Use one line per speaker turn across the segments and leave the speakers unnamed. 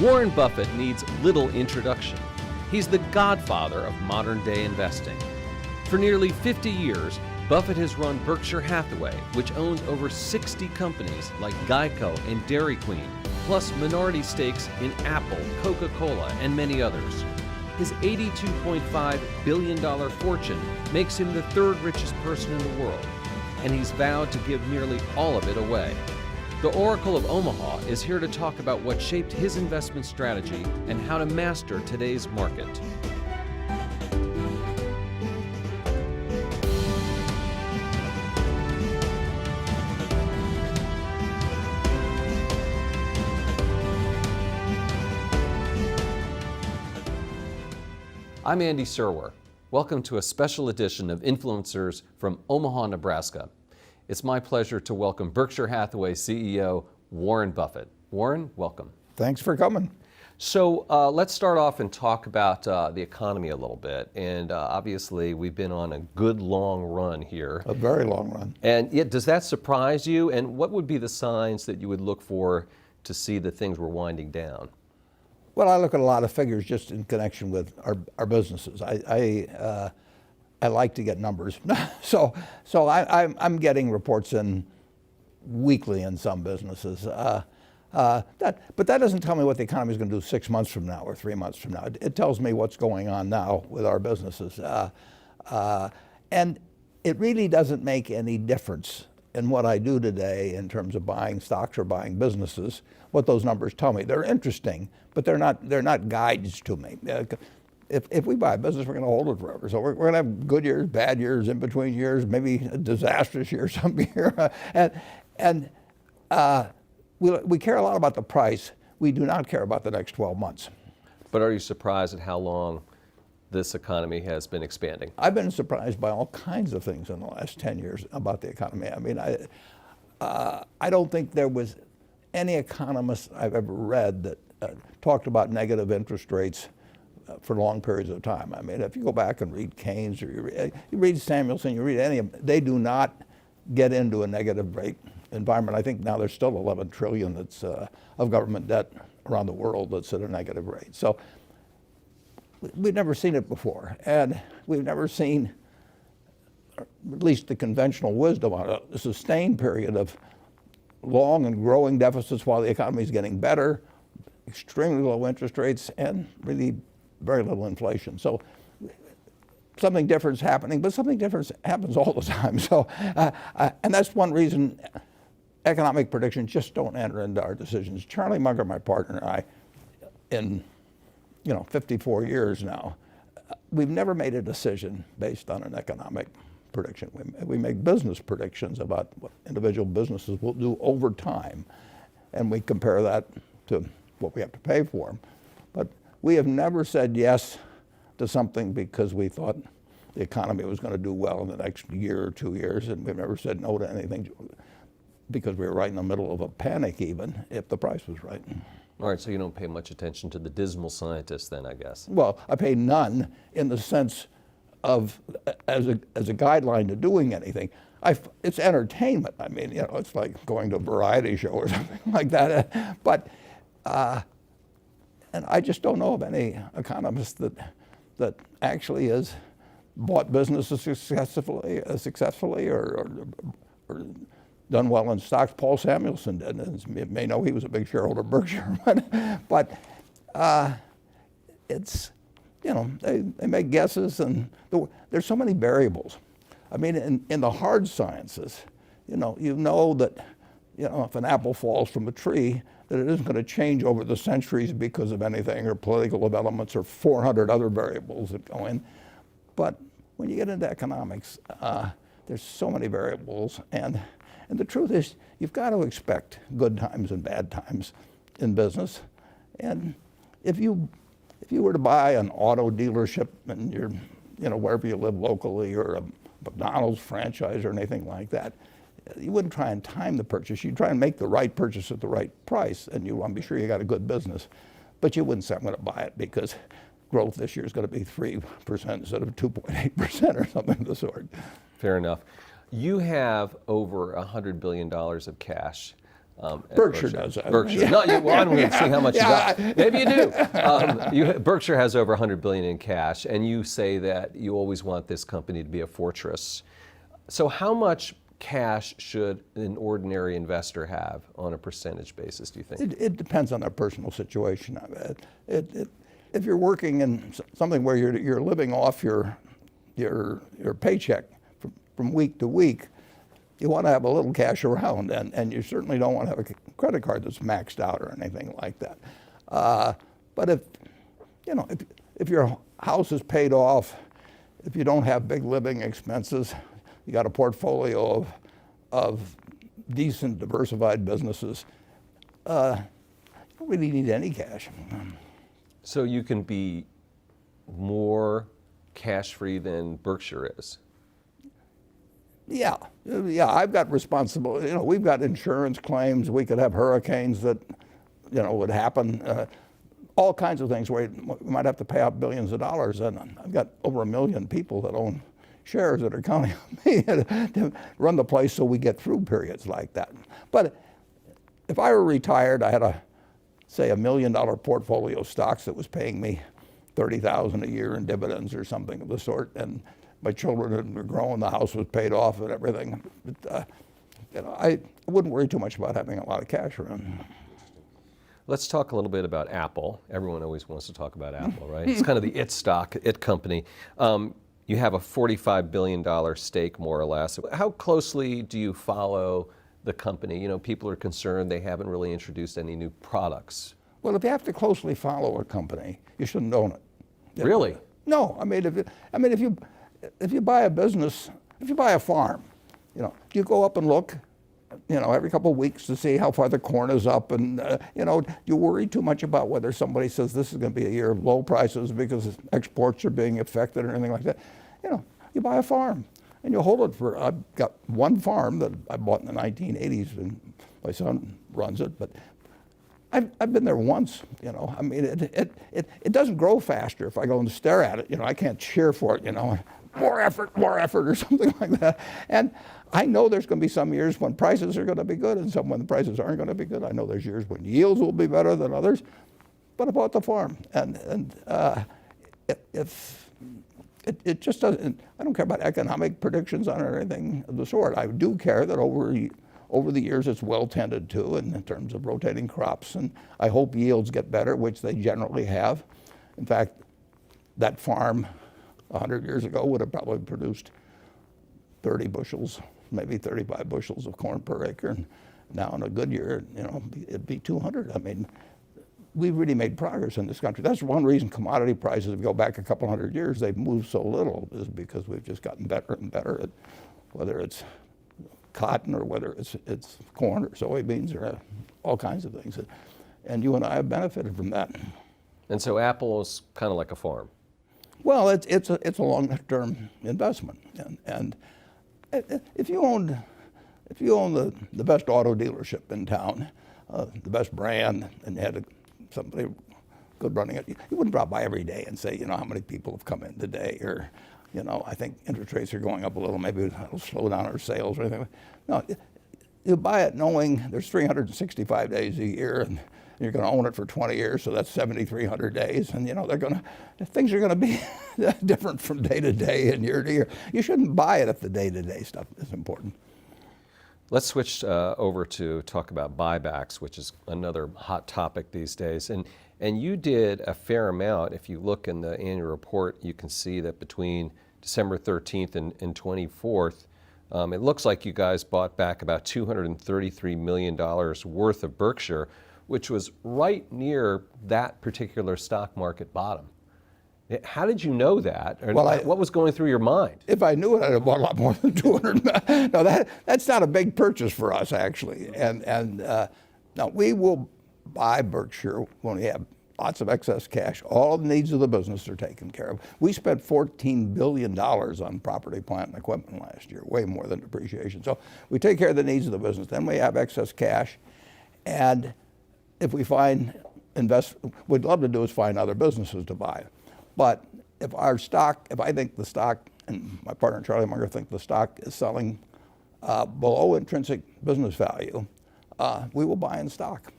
Warren Buffett needs little introduction. He's the godfather of modern-day investing. For nearly 50 years, Buffett has run Berkshire Hathaway, which owns over 60 companies like Geico and Dairy Queen, plus minority stakes in Apple, Coca-Cola, and many others. His $82.5 billion fortune makes him the third richest person in the world, and he's vowed to give nearly all of it away. The Oracle of Omaha is here to talk about what shaped his investment strategy and how to master today's market. I'm Andy Serwer. Welcome to a special edition of Influencers from Omaha, Nebraska. It's my pleasure to welcome Berkshire Hathaway CEO Warren Buffett. Warren, welcome.
Thanks for coming.
So let's start off and talk about the economy a little bit. And obviously, we've been on a good long run here.
A very long run.
And yet, does that surprise you? And what would be the signs that you would look for to see that things were winding down?
Well, I look at a lot of figures just in connection with our businesses. I like to get numbers, so I'm getting reports in weekly in some businesses. But that doesn't tell me what the economy is going to do 6 months from now or 3 months from now. It tells me what's going on now with our businesses, and it really doesn't make any difference in what I do today in terms of buying stocks or buying businesses. What those numbers tell me, they're interesting, but they're not guides to me. If we buy a business, we're going to hold it forever. So we're going to have good years, bad years, in between years, maybe a disastrous year some year. And we care a lot about the price. We do not care about the next 12 months.
But are you surprised at how long this economy has been expanding?
I've been surprised by all kinds of things in the last 10 years about the economy. I mean, I don't think there was any economist I've ever read that talked about negative interest rates for long periods of time. I mean, if you go back and read Keynes or you read Samuelson, you read any of them, they do not get into a negative rate environment. I think now there's still 11 trillion that's of government debt around the world that's at a negative rate. So we've never seen it before, and we've never seen, at least the conventional wisdom on a sustained period of long and growing deficits while the economy is getting better, extremely low interest rates, and really very little inflation. So something different is happening, but something different happens all the time. So, and that's one reason economic predictions just don't enter into our decisions. Charlie Munger, my partner, and I, in 54 years now, we've never made a decision based on an economic prediction. We make business predictions about what individual businesses will do over time, and we compare that to what we have to pay for them. But we have never said yes to something because we thought the economy was going to do well in the next year or 2 years, and we've never said no to anything because we were right in the middle of a panic even if the price was right.
All right, so you don't pay much attention to the dismal scientists then, I guess.
Well, I pay none in the sense of as a guideline to doing anything. It's entertainment. I mean, it's like going to a variety show or something like that. But and I just don't know of any economist that actually has bought businesses successfully or done well in stocks. Paul Samuelson did. And you may know he was a big shareholder of Berkshire, but it's. They make guesses, and there's so many variables. I mean, in the hard sciences, you know that, if an apple falls from a tree, that it isn't going to change over the centuries because of anything or political developments or 400 other variables that go in. But when you get into economics, there's so many variables, and the truth is, you've got to expect good times and bad times in business, and if you were to buy an auto dealership and you're, wherever you live locally, or a McDonald's franchise or anything like that, you wouldn't try and time the purchase. You'd try and make the right purchase at the right price, and you want to be sure you got a good business. But you wouldn't say, I'm going to buy it because growth this year is going to be 3% instead of 2.8% or something of the sort.
Fair enough. You have over $100 billion of cash. At
Berkshire does that.
Berkshire.
Yeah.
No, well, I'm going to see how much
Yeah.
you got. Maybe you do. Berkshire has over $100 billion in cash, and you say that you always want this company to be a fortress. So how much cash should an ordinary investor have on a percentage basis, do you think?
It depends on their personal situation. If you're working in something where you're living off your paycheck from week to week, you want to have a little cash around, and you certainly don't want to have a credit card that's maxed out or anything like that. But if your house is paid off, if you don't have big living expenses, you got a portfolio of decent diversified businesses, you don't really need any cash.
So you can be more cash-free than Berkshire is?
Yeah, I've got responsibility. We've got insurance claims. We could have hurricanes that, would happen. All kinds of things where we might have to pay out billions of dollars. And I've got over 1 million people that own shares that are counting on me to run the place so we get through periods like that. But if I were retired, I had say $1 million portfolio of stocks that was paying me $30,000 a year in dividends or something of the sort, and my children were growing, the house was paid off and everything. But, I wouldn't worry too much about having a lot of cash around.
Let's talk a little bit about Apple. Everyone always wants to talk about Apple, right? It's kind of the it stock, it company. You have a $45 billion stake, more or less. How closely do you follow the company? People are concerned they haven't really introduced any new products.
Well, if you have to closely follow a company, you shouldn't own it.
Really?
No, if you buy a business, if you buy a farm, do you go up and look, every couple of weeks to see how far the corn is up, and you worry too much about whether somebody says this is going to be a year of low prices because exports are being affected or anything like that. You buy a farm and you hold it for. I've got one farm that I bought in the 1980s, and my son runs it, but I've been there once, it doesn't grow faster if I go and stare at it. I can't cheer for it, more effort, or something like that. And I know there's going to be some years when prices are going to be good and some when the prices aren't going to be good. I know there's years when yields will be better than others, but I bought the farm. And if it just doesn't, I don't care about economic predictions on it or anything of the sort. I do care that over the years it's well tended to in terms of rotating crops, and I hope yields get better, which they generally have. In fact, that farm 100 years ago would have probably produced 30 bushels, maybe 35 bushels of corn per acre, and now in a good year, it'd be 200. We've really made progress in this country. That's one reason commodity prices, if you go back a couple hundred years, they've moved so little, is because we've just gotten better and better at whether it's cotton or whether it's corn or soybeans or all kinds of things. And you and I have benefited from that.
And so Apple is kind of like a farm.
Well, it's a long-term investment, and if you own the best auto dealership in town, the best brand, and you had somebody good running it, you wouldn't drop by every day and say, how many people have come in today, or I think interest rates are going up a little, maybe it'll slow down our sales or anything. No, you buy it knowing there's 365 days a year, and you're going to own it for 20 years, so that's 7,300 days, and things are going to be different from day to day and year to year. You shouldn't buy it if the day-to-day stuff is important.
Let's switch over to talk about buybacks, which is another hot topic these days. And you did a fair amount. If you look in the annual report, you can see that between December 13th and 24th, it looks like you guys bought back about $233 million worth of Berkshire, which was right near that particular stock market bottom. How did you know that? Or what was going through your mind?
If I knew it, I'd have bought a lot more than 200. No, that's not a big purchase for us, actually. And now we will buy Berkshire when we have lots of excess cash. All the needs of the business are taken care of. We spent $14 billion on property, plant, and equipment last year, way more than depreciation. So we take care of the needs of the business. Then we have excess cash. And if we we'd love to do is find other businesses to buy. But if I think the stock, and my partner Charlie Munger think the stock is selling below intrinsic business value, we will buy in stock.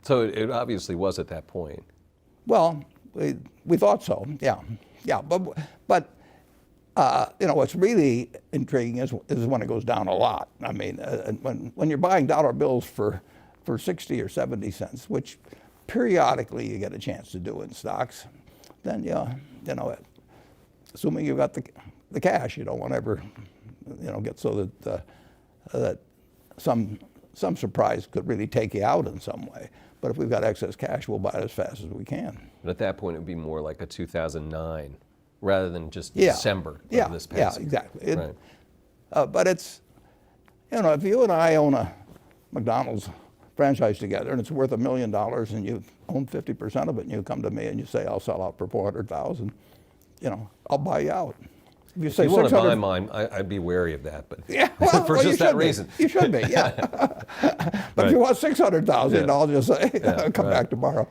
So it obviously was at that point.
Well, we thought so, yeah. But what's really intriguing is when it goes down a lot. I mean, when you're buying dollar bills for 60 or 70 cents, which periodically you get a chance to do in stocks, then assuming you've got the cash, you don't want to ever get so that some surprise could really take you out in some way. But if we've got excess cash, we'll buy it as fast as we can.
But at that point, it would be more like a 2009 rather than just December of this past
year. Exactly.
Right.
But it's, if you and I own a McDonald's franchise together and it's worth $1 million and you own 50% of it and you come to me and you say, I'll sell out for 400,000, I'll buy you out.
If you want to buy mine, I'd be wary of that, but for just that reason.
You should be, yeah. But if you want 600,000, I'll just say, come back tomorrow.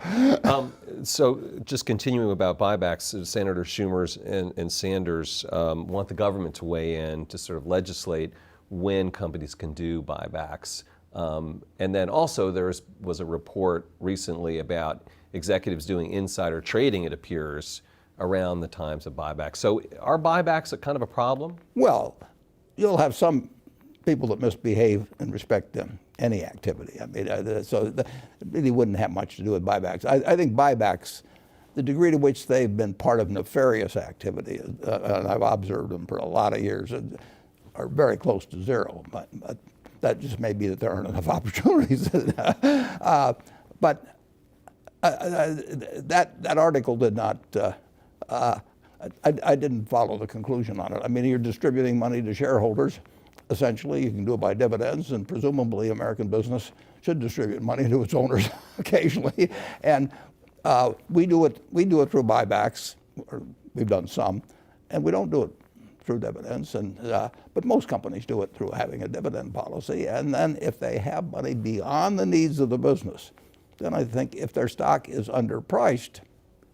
So just continuing about buybacks, Senator Schumer and Sanders want the government to weigh in to sort of legislate when companies can do buybacks. And then also there was a report recently about executives doing insider trading, it appears, around the times of buybacks. So are buybacks a kind of a problem?
Well, you'll have some people that misbehave in respect to any activity. I mean, it really wouldn't have much to do with buybacks. I think buybacks, the degree to which they've been part of nefarious activity, and I've observed them for a lot of years, are very close to zero. But that just may be that there aren't enough opportunities. But that article did not. I didn't follow the conclusion on it. I mean, you're distributing money to shareholders. Essentially, you can do it by dividends, and presumably American business should distribute money to its owners occasionally. And we do it through buybacks, or we've done some, and we don't do it through dividends. But most companies do it through having a dividend policy. And then if they have money beyond the needs of the business, then I think if their stock is underpriced,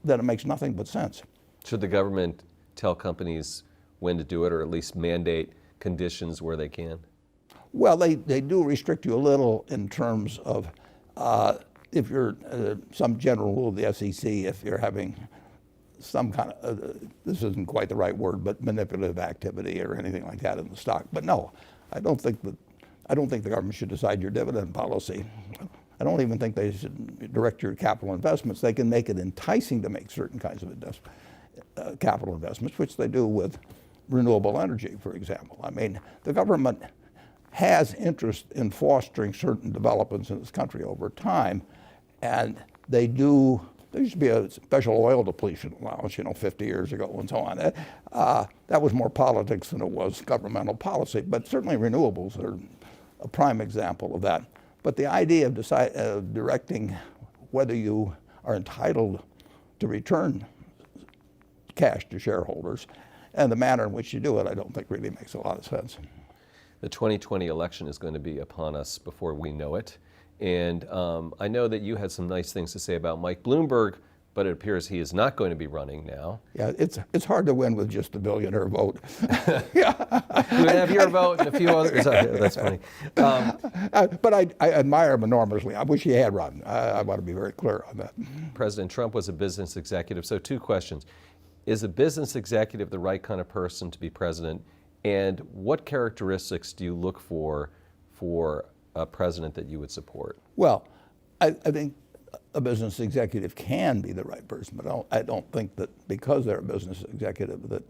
then it makes nothing but sense.
Should the government tell companies when to do it, or at least mandate conditions where they can?
Well, they do restrict you a little in terms of if you're some general rule of the SEC, if you're having some kind of, this isn't quite the right word, but manipulative activity or anything like that in the stock. But no, I don't think the government should decide your dividend policy. I don't even think they should direct your capital investments. They can make it enticing to make certain kinds of capital investments, which they do with renewable energy, for example. I mean, the government has interest in fostering certain developments in this country over time, and they do. There used to be a special oil depletion allowance, 50 years ago and so on. That was more politics than it was governmental policy, but certainly renewables are a prime example of that. But the idea of directing whether you are entitled to return cash to shareholders and the manner in which you do it, I don't think really makes a lot of sense.
The 2020 election is going to be upon us before we know it. And I know that you had some nice things to say about Mike Bloomberg, but it appears he is not going to be running now.
Yeah, it's hard to win with just a billionaire vote.
You would have your vote and a few others. That's funny.
But I admire him enormously. I wish he had run. I want to be very clear on that.
President Trump was a business executive. So 2 questions. Is a business executive the right kind of person to be president? And what characteristics do you look for a president that you would support?
Well, I think a business executive can be the right person, but I don't think that because they're a business executive that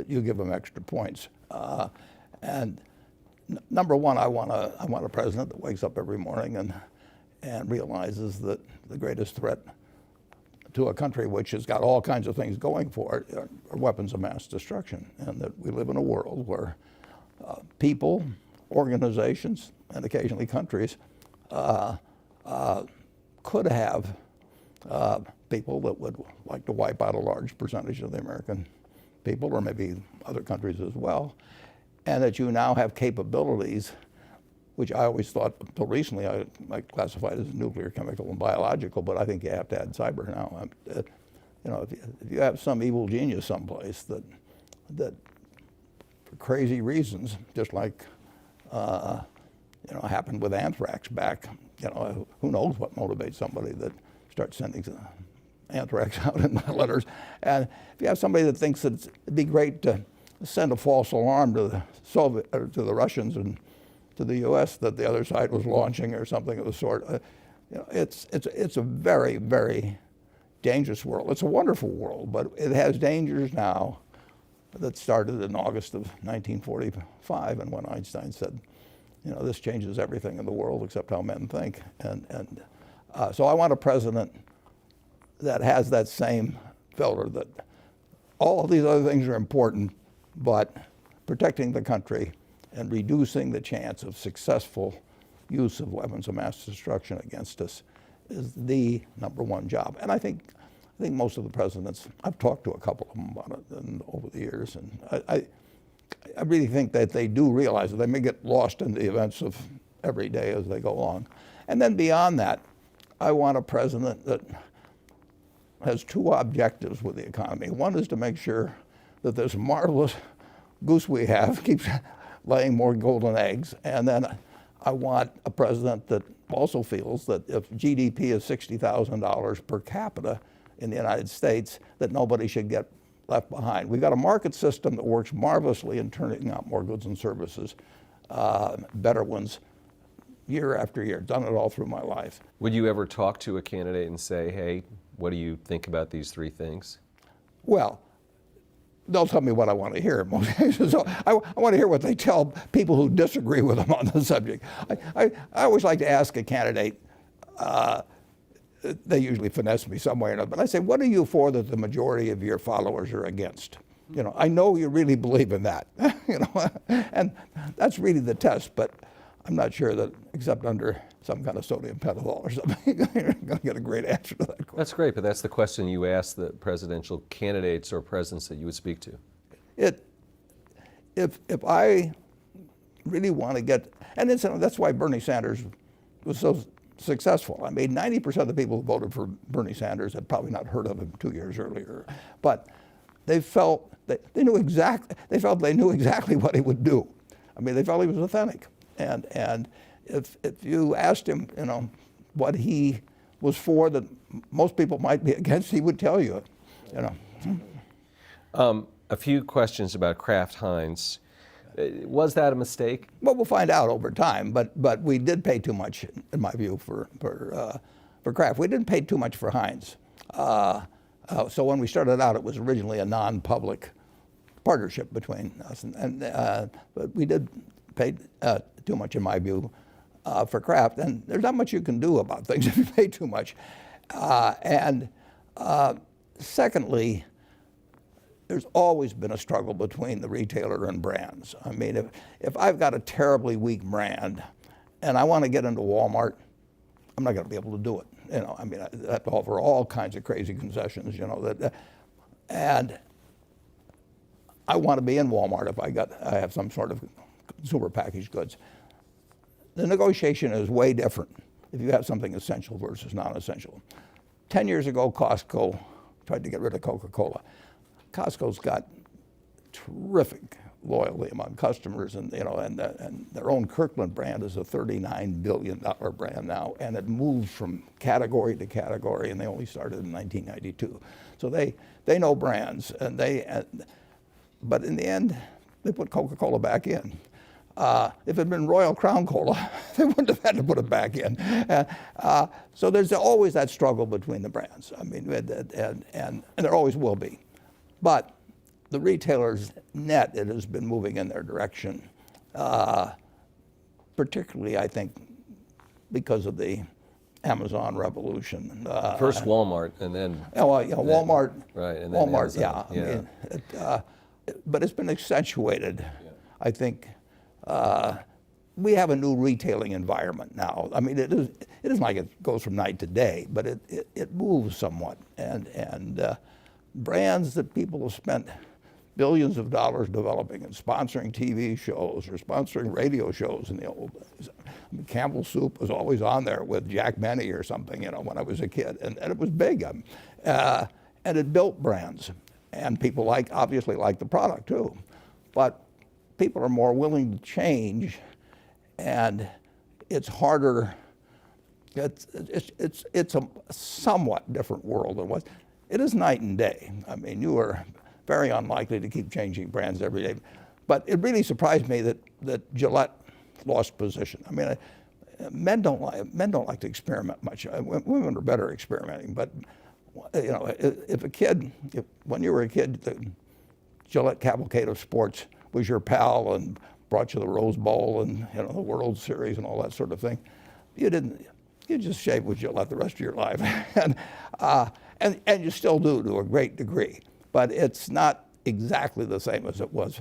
you give them extra points. And number one, I want a president that wakes up every morning and realizes that the greatest threat to a country which has got all kinds of things going for it are weapons of mass destruction, and that we live in a world where people, organizations, and occasionally countries could have people that would like to wipe out a large percentage of the American people, or maybe other countries as well, and that you now have capabilities which I always thought until recently I classified as nuclear, chemical, and biological, but I think you have to add cyber now. If you have some evil genius someplace that for crazy reasons, just like happened with anthrax back You know, who knows what motivates somebody that starts sending anthrax out in my letters. And if you have somebody that thinks that it'd be great to send a false alarm to the Soviet, or to the Russians and to the U.S. that the other side was launching or something of the sort, you know, it's a very, very dangerous world. It's a wonderful world, but it has dangers now that started in August of 1945, and when Einstein said, you know, this changes everything in the world except how men think. And so I want a president that has that same filter, that all of these other things are important, but protecting the country and reducing the chance of successful use of weapons of mass destruction against us is the #1 job. And I think most of the presidents, I've talked to a couple of them about it over the years, and I really think that they do realize that they may get lost in the events of every day as they go along. And then beyond that, I want a president that has two objectives with the economy. One is to make sure that this marvelous goose we have keeps laying more golden eggs. And then I want a president that also feels that if GDP is $60,000 per capita in the United States, that nobody should get left behind. We've got a market system that works marvelously in turning out more goods and services, better ones, year after year. Done it all through my life.
Would you ever talk to a candidate and say, hey, what do you think about these three things?
Well, they'll tell me what I want to hear in most cases. So I want to hear what they tell people who disagree with them on the subject. I always like to ask a candidate, they usually finesse me some way or another, but I say, what are you for that the majority of your followers are against? You know, I know you really believe in that, you know, and that's really the test, but I'm not sure that, except under some kind of sodium pentothal or something, you're going to get a great answer to that question.
That's great, but that's the question you ask the presidential candidates or presidents that you would speak to.
If I really want to get, and that's why Bernie Sanders was so successful. I mean, 90% of the people who voted for Bernie Sanders had probably not heard of him 2 years earlier, but they felt they knew exactly what he would do. I mean, they felt he was authentic. And if you asked him, you know, what he was for that most people might be against, he would tell you, you know.
A few questions about Kraft Heinz. Was that a mistake?
Well, we'll find out over time, but we did pay too much, in my view, for Kraft. We didn't pay too much for Heinz. So when we started out, it was originally a non-public partnership between us, but we did pay too much, in my view, for Kraft. And there's not much you can do about things if you pay too much. Secondly, there's always been a struggle between the retailer and brands. I mean, if I've got a terribly weak brand and I want to get into Walmart, I'm not going to be able to do it. You know, I mean, I have to offer all kinds of crazy concessions, you know, and I want to be in Walmart if I have some sort of consumer packaged goods. The negotiation is way different if you have something essential versus non-essential. 10 years ago, Costco tried to get rid of Coca-Cola. Costco's got terrific loyalty among customers, and you know, and their own Kirkland brand is a $39 billion brand now, and it moves from category to category, and they only started in 1992. So they know brands, and but in the end, they put Coca-Cola back in. If it had been Royal Crown Cola, they wouldn't have had to put it back in. So there's always that struggle between the brands. I mean, and there always will be. But the retailers net, it has been moving in their direction, particularly, I think, because of the Amazon revolution.
First Walmart, and then...
Well, yeah, Walmart.
Right, and then
Walmart,
Amazon.
yeah. I mean, but it's been accentuated, I think. We have a new retailing environment now. I mean, it isn't like it goes from night to day, but it moves somewhat. And brands that people have spent billions of dollars developing and sponsoring TV shows or sponsoring radio shows in the old days. I mean, Campbell Soup was always on there with Jack Benny or something, you know, when I was a kid, and it was big. And it built brands, and people obviously like the product too. But people are more willing to change, and it's harder It's a somewhat different world than what it is. Night and day. I mean, you are very unlikely to keep changing brands every day. But it really surprised me that Gillette lost position. I mean, men don't like to experiment much. Women are better experimenting. But you know, when you were a kid, the Gillette cavalcade of sports was your pal and brought you the Rose Bowl and the World Series and all that sort of thing. You just shave with Gillette the rest of your life, and you still do to a great degree. But it's not exactly the same as it was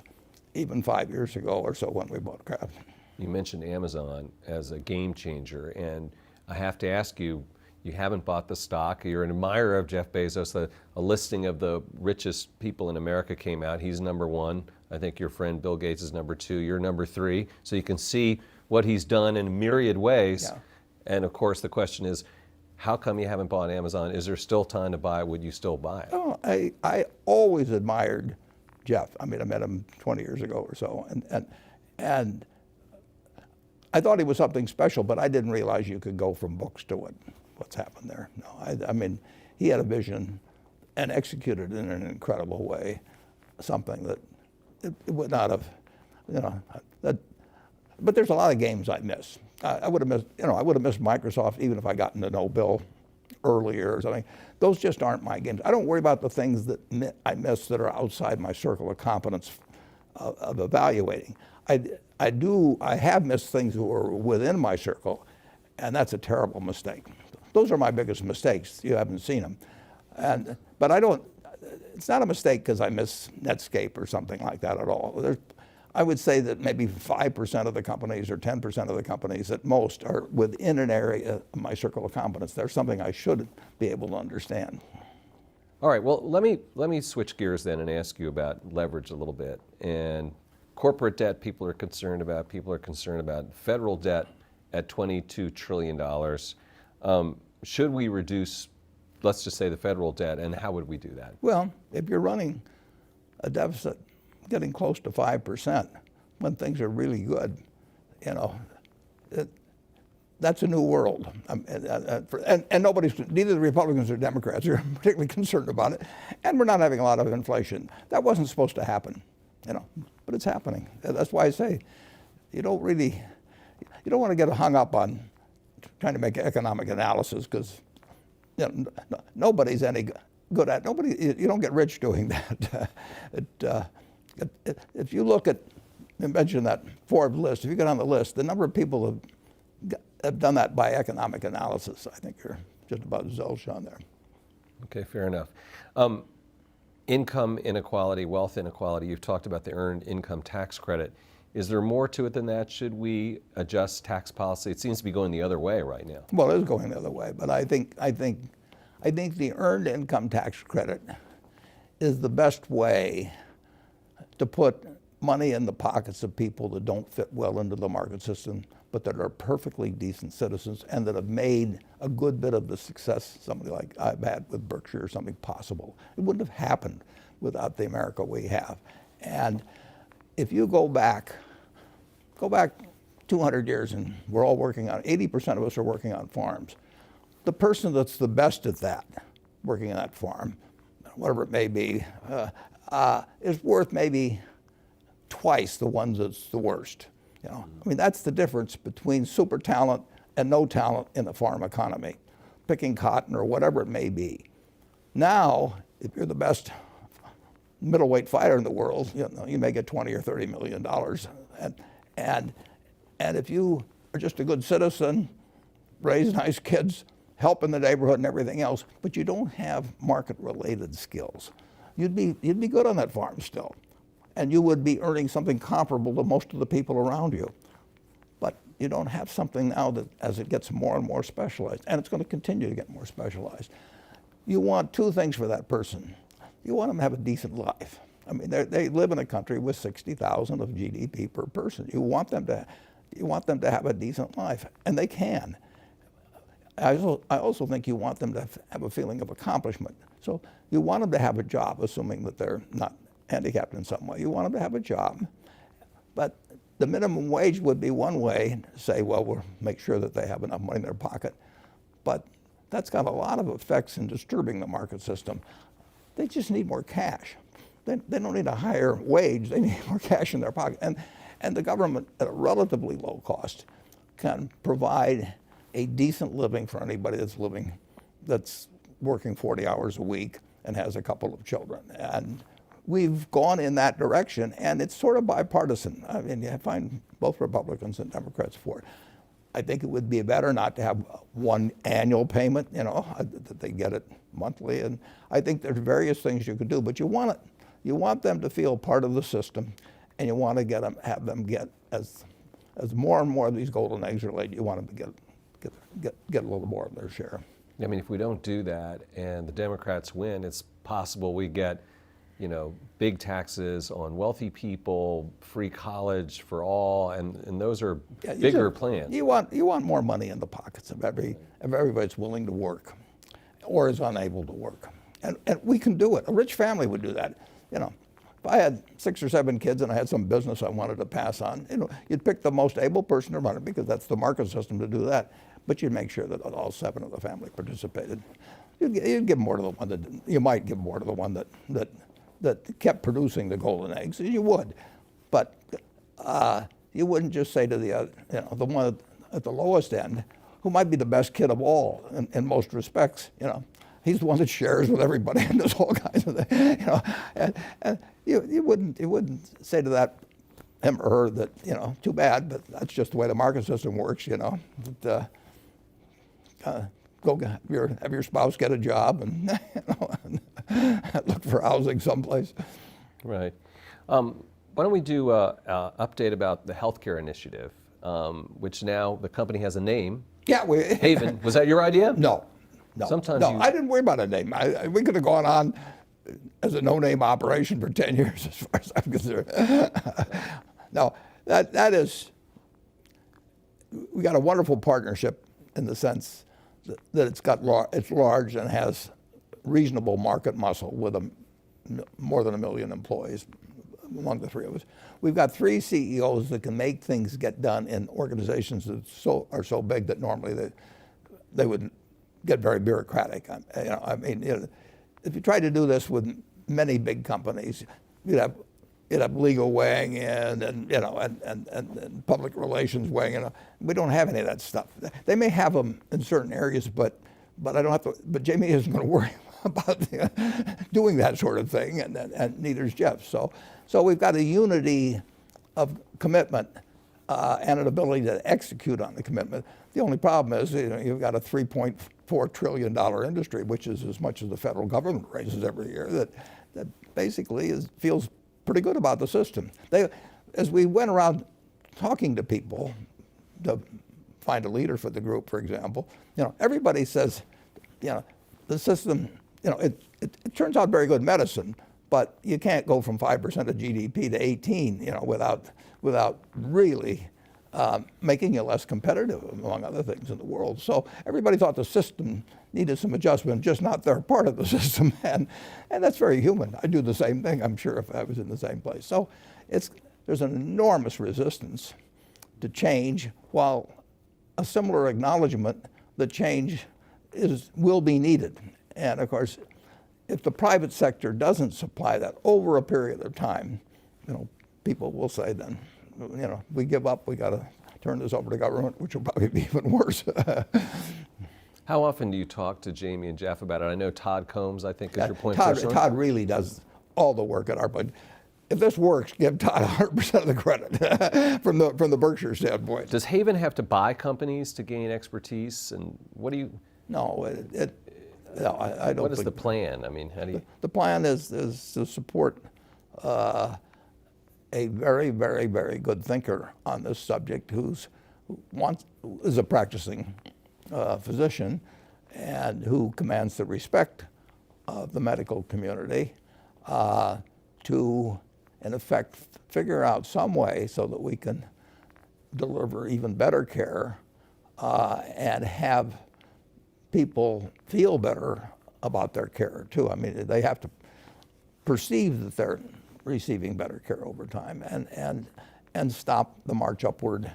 even 5 years ago or so when we bought Kraft.
You mentioned Amazon as a game changer, and I have to ask you, you haven't bought the stock. You're an admirer of Jeff Bezos. A listing of the richest people in America came out. He's number one. I think your friend Bill Gates is number two. You're number three. So you can see what he's done in myriad ways.
Yeah.
And of course, the question is, how come you haven't bought Amazon? Is there still time to buy? Would you still buy it?
Oh, I always admired Jeff. I mean, I met him 20 years ago or so, and I thought he was something special, but I didn't realize you could go from books to what's happened there. No, I mean, he had a vision and executed it in an incredible way, something that it would not have, but there's a lot of games I miss. I would have missed Microsoft even if I gotten to know Bill earlier or something. Those just aren't my games. I don't worry about the things that I miss that are outside my circle of competence of evaluating. I have missed things that were within my circle, and that's a terrible mistake. Those are my biggest mistakes. You haven't seen them. But I don't, it's not a mistake because I miss Netscape or something like that at all. I would say that maybe 5% of the companies or 10% of the companies at most are within an area of my circle of competence. There's something I should be able to understand.
All right, well, let me switch gears then and ask you about leverage a little bit. And corporate debt, people are concerned about. Federal debt at $22 trillion. Should we reduce, let's just say, the federal debt, and how would we do that?
Well, if you're running a deficit getting close to 5% when things are really good, that's a new world. And neither the Republicans or Democrats are particularly concerned about it. And we're not having a lot of inflation. That wasn't supposed to happen, but it's happening. That's why I say you don't want to get hung up on trying to make economic analysis because nobody's any good at it. You don't get rich doing that. If you look at, you mentioned that Forbes list, if you get on the list, the number of people have done that by economic analysis, I think you're just about zilch on there.
Okay, fair enough. Income inequality, wealth inequality, you've talked about the earned income tax credit. Is there more to it than that? Should we adjust tax policy? It seems to be going the other way right now.
Well, it is going the other way, but I think the earned income tax credit is the best way to put money in the pockets of people that don't fit well into the market system, but that are perfectly decent citizens and that have made a good bit of the success somebody like I've had with Berkshire or something possible. It wouldn't have happened without the America we have. And if you go back 200 years and we're all working on, 80% of us are working on farms. The person that's the best at that, working on that farm, whatever it may be, is worth maybe twice the ones that's the worst. I mean, that's the difference between super talent and no talent in the farm economy, picking cotton or whatever it may be. Now, if you're the best middleweight fighter in the world, you may get $20 or $30 million. And if you are just a good citizen, raise nice kids, help in the neighborhood and everything else, but you don't have market-related skills, you'd be good on that farm still. And you would be earning something comparable to most of the people around you. But you don't have something now that as it gets more and more specialized, and it's going to continue to get more specialized. You want two things for that person. You want them to have a decent life. I mean, they live in a country with 60,000 of GDP per person. You want them to have a decent life, and they can. I also think you want them to have a feeling of accomplishment. So you want them to have a job, assuming that they're not handicapped in some way. You want them to have a job. But the minimum wage would be one way to say, well, we'll make sure that they have enough money in their pocket. but that's got a lot of effects in disturbing the market system. They just need more cash. They don't need a higher wage, they need more cash in their pocket. And the government, at a relatively low cost, can provide a decent living for anybody that's working 40 hours a week and has a couple of children. And we've gone in that direction, and it's sort of bipartisan. I mean, you find both Republicans and Democrats for it. I think it would be better not to have one annual payment, that they get it monthly. And I think there's various things you could do, but you want them to feel part of the system, and you want to have them get, as more and more of these golden eggs are laid, you want them to get a little more of their share.
I mean, if we don't do that and the Democrats win, it's possible we get, big taxes on wealthy people, free college for all, and those are bigger plans.
You want more money in the pockets of everybody that's willing to work or is unable to work. And we can do it. A rich family would do that. If I had 6 or 7 kids and I had some business I wanted to pass on, you'd pick the most able person to run it because that's the market system to do that. But you'd make sure that all 7 of the family participated. You'd give more to the one that didn't. You might give more to the one that kept producing the golden eggs. You would, but you wouldn't just say to the one at the lowest end, who might be the best kid of all in most respects. He's the one that shares with everybody and does all kinds of things. And you wouldn't say to that him or her that too bad, but that's just the way the market system works. That, go have your spouse get a job and look for housing someplace.
Right. Why don't we do an update about the healthcare initiative, which now the company has a name.
Yeah,
Haven. Was that your idea?
No.
Sometimes
I didn't worry about a name. We could have gone on as a no-name operation for 10 years, as far as I'm concerned. No, that is. We got a wonderful partnership in the sense that it's large and has reasonable market muscle with more than 1 million employees among the 3 of us. We've got 3 CEOs that can make things get done in organizations that are so big that normally they would get very bureaucratic. If you try to do this with many big companies, you'd have legal weighing in and public relations weighing in. We don't have any of that stuff. They may have them in certain areas, but I don't have to. But Jamie isn't going to worry about doing that sort of thing, and neither is Jeff. So we've got a unity of commitment and an ability to execute on the commitment. The only problem is you've got a $3.4 trillion industry, which is as much as the federal government raises every year, that basically feels pretty good about the system. As we went around talking to people to find a leader for the group, for example, everybody says, the system, it turns out very good medicine, but you can't go from 5% of GDP to 18, without really making you less competitive, among other things in the world. So everybody thought the system needed some adjustment, just not their part of the system. And that's very human. I'd do the same thing, I'm sure, if I was in the same place. So there's an enormous resistance to change, while a similar acknowledgement that change will be needed. And of course, if the private sector doesn't supply that over a period of time, people will say then, we give up, we got to turn this over to government, which will probably be even worse.
How often do you talk to Jamie and Jeff about it? I know Todd Combs, I think, is your point person.
Todd really does all the work at our budget. If this works, give Todd 100% of the credit from the Berkshire standpoint.
Does Haven have to buy companies to gain expertise? And what do you?
No, no, I don't.
What is the plan? I mean, how do you?
The plan is to support a very, very, very good thinker on this subject is a practicing physician and who commands the respect of the medical community to, in effect, figure out some way so that we can deliver even better care and have people feel better about their care too. I mean, they have to perceive that they're receiving better care over time and stop the march upward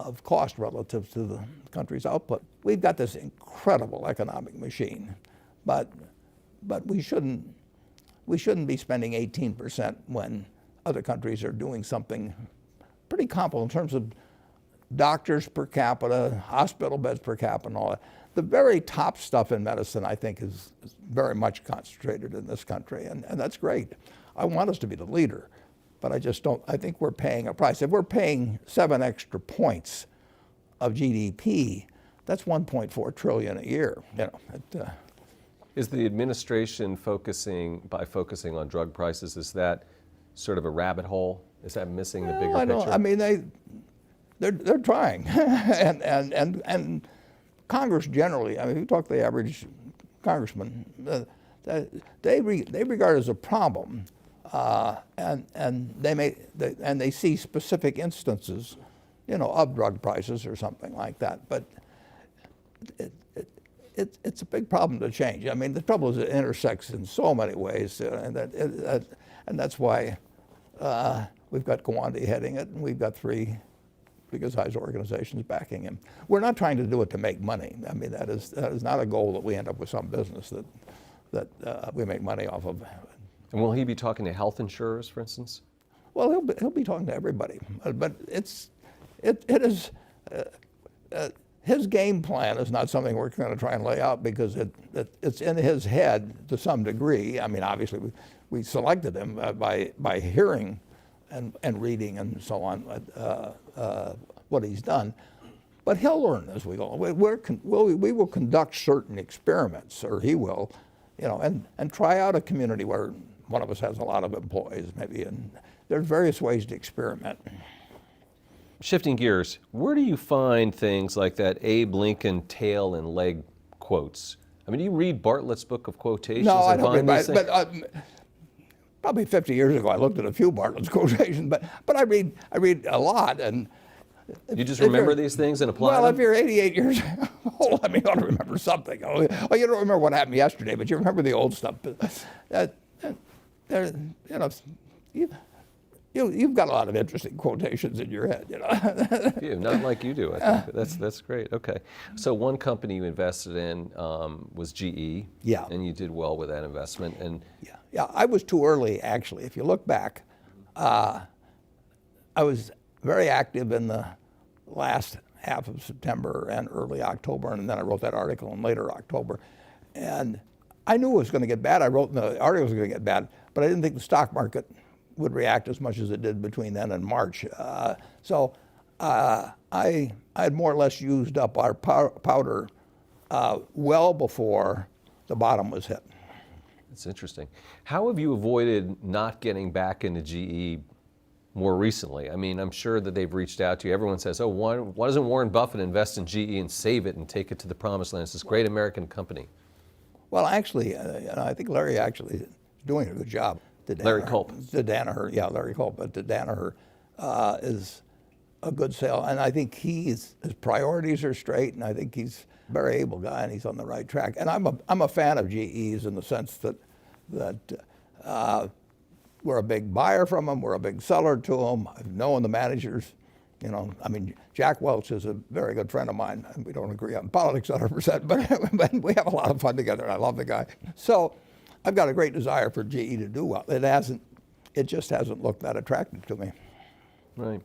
of cost relative to the country's output. We've got this incredible economic machine, but we shouldn't be spending 18% when other countries are doing something pretty comparable in terms of doctors per capita, hospital beds per capita, and all that. The very top stuff in medicine, I think, is very much concentrated in this country, and that's great. I want us to be the leader, but I think we're paying a price. If we're paying 7 extra points of GDP, that's 1.4 trillion a year.
Is the administration focusing on drug prices, is that sort of a rabbit hole? Is that missing the bigger picture?
I mean, they're trying, and Congress generally. I mean, if you talk to the average congressman, they regard it as a problem, and they see specific instances, of drug prices or something like that. But it's a big problem to change. I mean, the trouble is it intersects in so many ways, and that's why we've got Gawande heading it, and we've got 3 biggest size organizations backing him. We're not trying to do it to make money. I mean, that is not a goal that we end up with some business that we make money off of.
And will he be talking to health insurers, for instance?
Well, he'll be talking to everybody, but it is his game plan is not something we're going to try and lay out because it's in his head to some degree. I mean, obviously we selected him by hearing and reading and so on what he's done, but he'll learn as we go. We will conduct certain experiments, or he will, and try out a community where one of us has a lot of employees, maybe, and there's various ways to experiment.
Shifting gears, where do you find things like that Abe Lincoln tail and leg quotes? I mean, do you read Bartlett's book of quotations?
No, I don't read it, but probably 50 years ago I looked at a few Bartlett's quotations, but I read a lot. And
you just remember these things and apply them?
Well, if you're 88 years old, I mean, you ought to remember something. Oh, you don't remember what happened yesterday, but you remember the old stuff. You've got a lot of interesting quotations in your head,
Yeah, not like you do. I think that's great. Okay, so one company you invested in was GE.
Yeah.
And you did well with that investment. And
yeah, I was too early actually. If you look back, I was very active in the last half of September and early October, and then I wrote that article in later October, and I knew it was going to get bad. I wrote in the article it was going to get bad, but I didn't think the stock market would react as much as it did between then and March. So I had more or less used up our powder well before the bottom was hit.
That's interesting. How have you avoided not getting back into GE more recently? I mean, I'm sure that they've reached out to you. Everyone says, why doesn't Warren Buffett invest in GE and save it and take it to the promised land? It's this great American company.
Well, actually, I think Larry actually is doing a good job.
Larry Culp.
Danaher, Larry Culp. But Danaher is a good sale, and I think his priorities are straight, and I think he's a very able guy, and he's on the right track. And I'm a fan of GE's in the sense that we're a big buyer from them, we're a big seller to them. I've known the managers. I mean, Jack Welch is a very good friend of mine. We don't agree on politics 100%, but we have a lot of fun together, and I love the guy. So I've got a great desire for GE to do well. It just hasn't looked that attractive to me.
Right.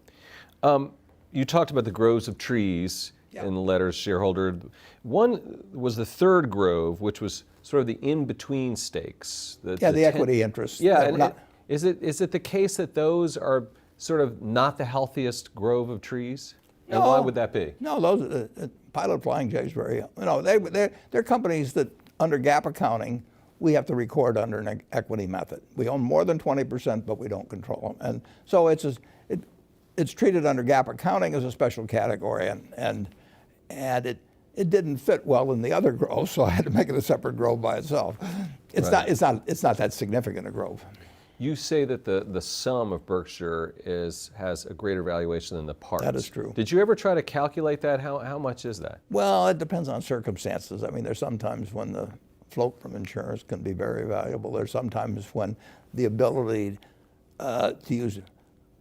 You talked about the groves of trees in the letters shareholder. One was the third grove, which was sort of the in-between stakes. The
equity interests.
Yeah, is it the case that those are sort of not the healthiest grove of trees? And why would that be?
No, those Pilot Flying J is very, they're companies that under GAAP accounting, we have to record under an equity method. We own more than 20%, but we don't control them. And so it's treated under GAAP accounting as a special category, and it didn't fit well in the other grove, so I had to make it a separate grove by itself. It's not that significant a grove.
You say that the sum of Berkshire has a greater valuation than the parts.
That is true.
Did you ever try to calculate that? How much is that?
Well, it depends on circumstances. I mean, there's sometimes when the float from insurance can be very valuable. There's sometimes when the ability to use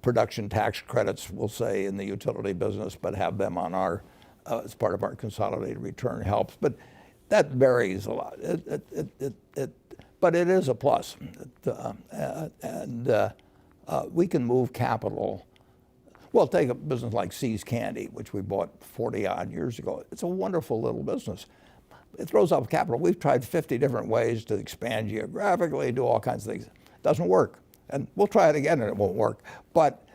production tax credits, we'll say, in the utility business, but have them on our, as part of our consolidated return helps. But that varies a lot. But it is a plus. We can move capital. Well, take a business like See's Candy, which we bought 40 odd years ago. It's a wonderful little business. It throws off capital. We've tried 50 different ways to expand geographically, do all kinds of things. It doesn't work. And we'll try it again and it won't work. But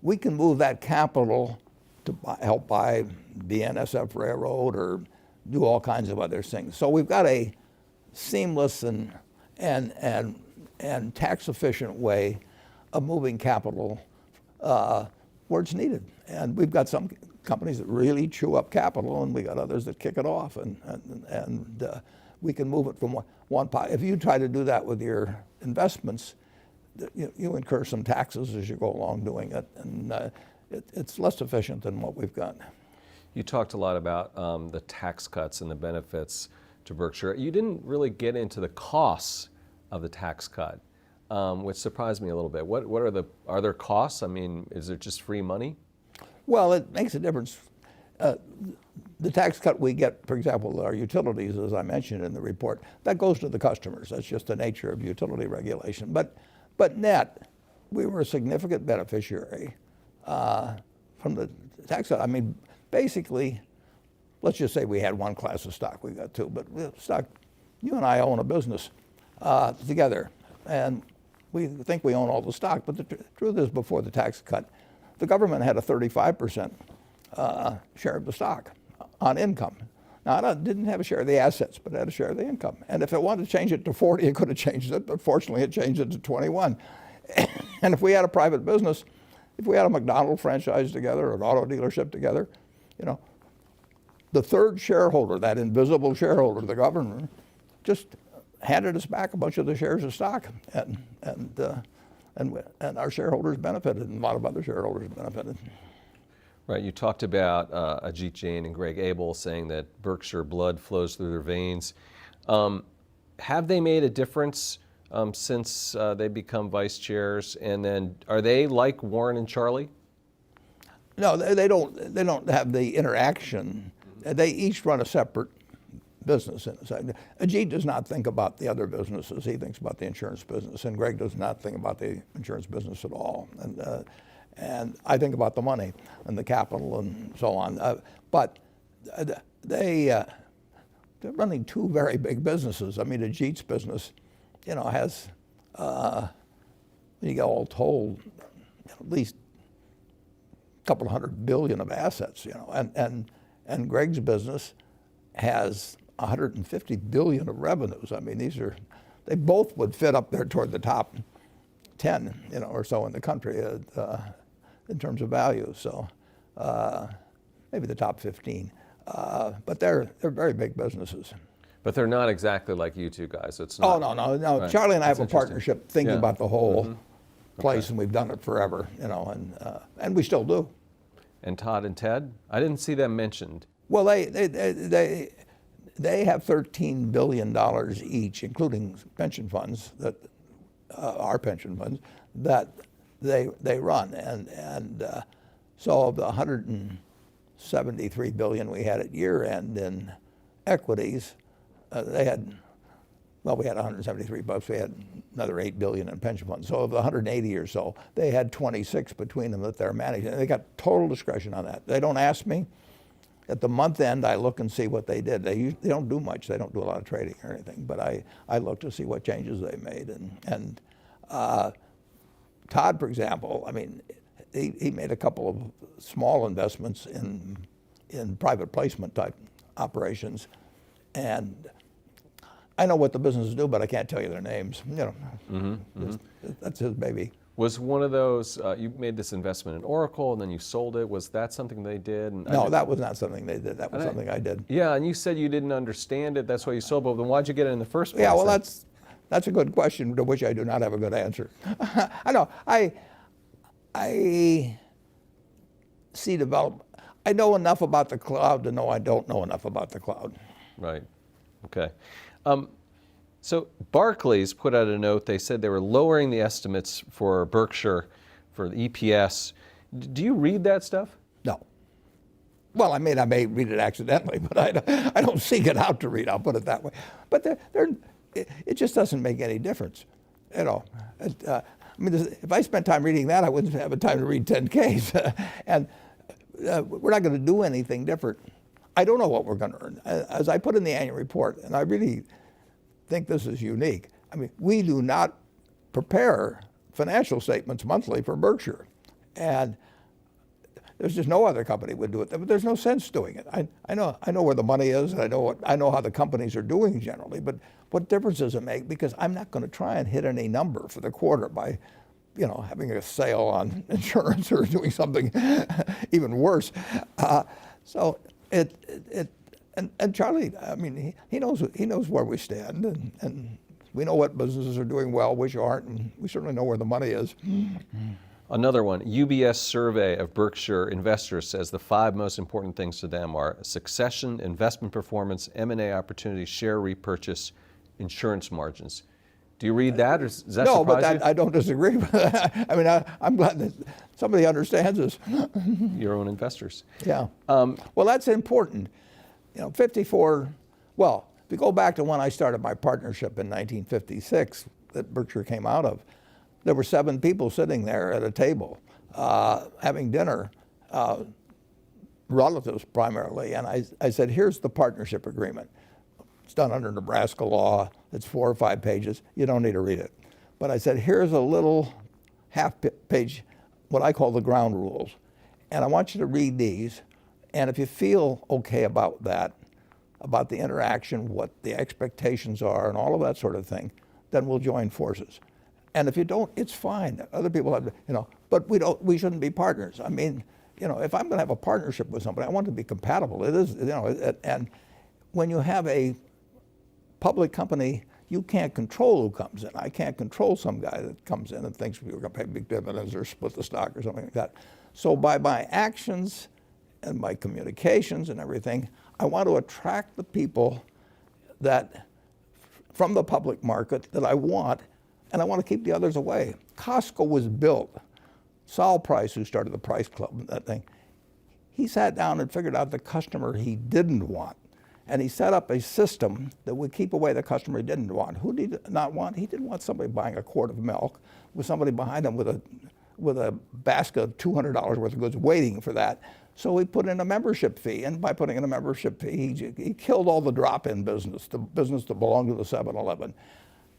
we can move that capital to help buy the NSF Railroad or do all kinds of other things. So we've got a seamless and tax efficient way of moving capital where it's needed. And we've got some companies that really chew up capital, and we got others that kick it off, and we can move it from one pot. If you try to do that with your investments, you incur some taxes as you go along doing it, and it's less efficient than what we've got.
You talked a lot about the tax cuts and the benefits to Berkshire. You didn't really get into the costs of the tax cut, which surprised me a little bit. Are there costs? I mean, is it just free money?
Well, it makes a difference. The tax cut we get, for example, our utilities, as I mentioned in the report, that goes to the customers. That's just the nature of utility regulation. But net, we were a significant beneficiary from the tax cut. I mean, basically, let's just say we had one class of stock. We got two, but stock, you and I own a business together, and we think we own all the stock. But the truth is, before the tax cut, the government had a 35% share of the stock on income. Now, it didn't have a share of the assets, but it had a share of the income. And if it wanted to change it to 40, it could have changed it, but fortunately it changed it to 21. And if we had a private business, if we had a McDonald's franchise together, or an auto dealership together, the third shareholder, that invisible shareholder, the government, just handed us back a bunch of the shares of stock, and our shareholders benefited, and a lot of other shareholders benefited.
Right. You talked about Ajit Jain and Greg Abel saying that Berkshire blood flows through their veins. Have they made a difference since they become vice chairs? And then, are they like Warren and Charlie?
No, they don't have the interaction. They each run a separate business inside. Ajit does not think about the other businesses. He thinks about the insurance business, and Greg does not think about the insurance business at all. And I think about the money and the capital and so on. But they're running two very big businesses. I mean, Ajit's business, has, you get all told, at least a couple of $100 billion of assets, and Greg's business has $150 billion of revenues. I mean, they both would fit up there toward the top 10, or so in the country in terms of value. So maybe the top 15. But they're very big businesses.
But they're not exactly like you two guys. It's not.
Oh, no. Right. Charlie and I have a partnership thinking about the whole place, and we've done it forever, and we still do.
And Todd and Ted? I didn't see them mentioned.
Well, they have $13 billion each, including pension funds, that our pension funds, that they run. And so of the $173 billion we had at year end in equities, we had 173 bucks. We had another $8 billion in pension funds. So of the 180 or so, they had 26 between them that they're managing. And they got total discretion on that. They don't ask me. At the month end, I look and see what they did. They don't do much. They don't do a lot of trading or anything. But I look to see what changes they made. And Todd, for example, I mean, he made a couple of small investments in private placement type operations. And I know what the businesses do, but I can't tell you their names. That's his baby.
Was one of those, you made this investment in Oracle and then you sold it. Was that something they did?
No, that was not something they did. That was something I did.
Yeah, and you said you didn't understand it. That's why you sold it. But then why'd you get it in the first place?
Yeah, well, that's a good question to which I do not have a good answer. I know. I see development. I know enough about the cloud to know I don't know enough about the cloud.
Right. Okay. So Barclays put out a note. They said they were lowering the estimates for Berkshire for the EPS. Do you read that stuff?
No. Well, I may read it accidentally, but I don't seek it out to read. I'll put it that way. But it just doesn't make any difference, you know. I mean, if I spent time reading that, I wouldn't have time to read 10Ks. And we're not going to do anything different. I don't know what we're going to earn. As I put in the annual report, and I really think this is unique. I mean, we do not prepare financial statements monthly for Berkshire, and there's just no other company would do it. But there's no sense doing it. I know where the money is, and I know how the companies are doing generally. But what difference does it make? Because I'm not going to try and hit any number for the quarter by, you know, having a sale on insurance or doing something even worse. And Charlie, I mean, he knows where we stand, and we know what businesses are doing well, which aren't, and we certainly know where the money is.
Another one, UBS survey of Berkshire investors says the 5 most important things to them are succession, investment performance, M&A opportunities, share repurchase, insurance margins. Do you read that, or does that
No,
surprise
but
you?
I don't disagree. I mean, I'm glad that somebody understands this.
Your own investors.
Yeah. Well, that's important. You know, 54, well, if you go back to when I started my partnership in 1956 that Berkshire came out of, there were 7 people sitting there at a table having dinner, relatives primarily, and I said, here's the partnership agreement. It's done under Nebraska law. It's 4 or 5 pages. You don't need to read it. But I said, here's a little half-page, what I call the ground rules. And I want you to read these. And if you feel okay about that, about the interaction, what the expectations are, and all of that sort of thing, then we'll join forces. And if you don't, it's fine. Other people have, you know, but we shouldn't be partners. I mean, you know, if I'm going to have a partnership with somebody, I want it to be compatible. It is, you know, and when you have a public company, you can't control who comes in. I can't control some guy that comes in and thinks we're going to pay big dividends or split the stock or something like that. So by my actions and my communications and everything, I want to attract the people that, from the public market, that I want, and I want to keep the others away. Costco was built. Saul Price, who started the Price Club and that thing, he sat down and figured out the customer he didn't want. And he set up a system that would keep away the customer he didn't want. Who did he not want? He didn't want somebody buying a quart of milk with somebody behind him with a basket of $200 worth of goods waiting for that. So he put in a membership fee, and by putting in a membership fee, he killed all the drop-in business, the business that belonged to the 7-Eleven.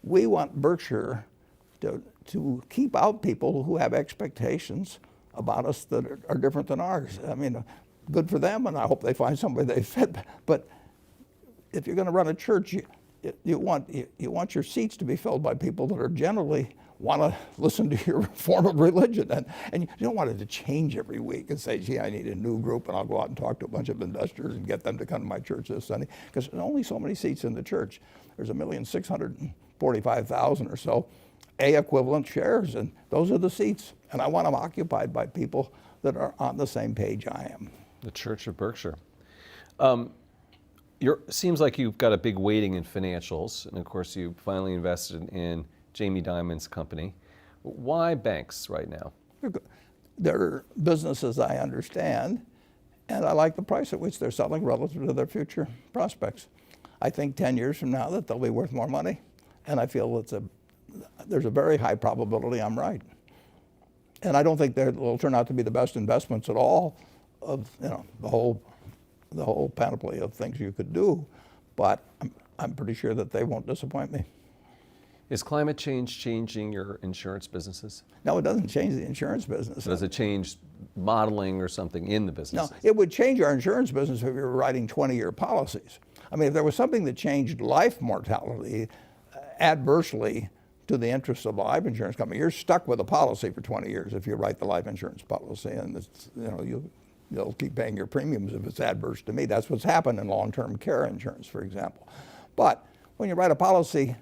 We want Berkshire to keep out people who have expectations about us that are different than ours. I mean, good for them, and I hope they find somebody they fit. But if you're going to run a church, you want your seats to be filled by people that are generally want to listen to your form of religion. And you don't want it to change every week and say, gee, I need a new group, and I'll go out and talk to a bunch of investors and get them to come to my church this Sunday. Because there's only so many seats in the church. There's 1,645,000 or so A equivalent shares, and those are the seats. And I want them occupied by people that are on the same page I am.
The Church of Berkshire. Seems like you've got a big weighting in financials, and of course you finally invested in Jamie Dimon's company. Why banks right now?
They're businesses I understand, and I like the price at which they're selling relative to their future prospects. I think 10 years from now that they'll be worth more money, and I feel there's a very high probability I'm right. And I don't think they'll turn out to be the best investments at all of, you know, the whole panoply of things you could do, but I'm pretty sure that they won't disappoint me.
Is climate change changing your insurance businesses?
No, it doesn't change the insurance business.
Does it change modeling or something in the business?
No, it would change our insurance business if we were writing 20-year policies. I mean, if there was something that changed life mortality adversely to the interests of the life insurance company, you're stuck with a policy for 20 years if you write the life insurance policy, and it's, you know, you'll keep paying your premiums if it's adverse to me. That's what's happened in long-term care insurance, for example. But when you write a policy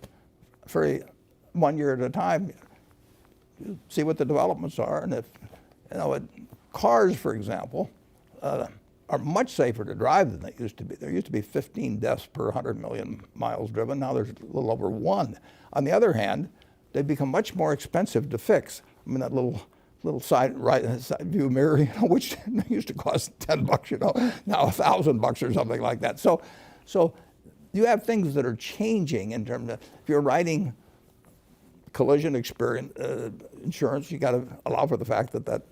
for 1 year at a time, you see what the developments are, and if, you know, cars, for example, are much safer to drive than they used to be. There used to be 15 deaths per 100 million miles driven. Now there's a little over 1. On the other hand, they've become much more expensive to fix. I mean, that little side view mirror, which used to cost $10, now $1,000 or something like that. So you have things that are changing in terms of, if you're writing collision insurance, you got to allow for the fact that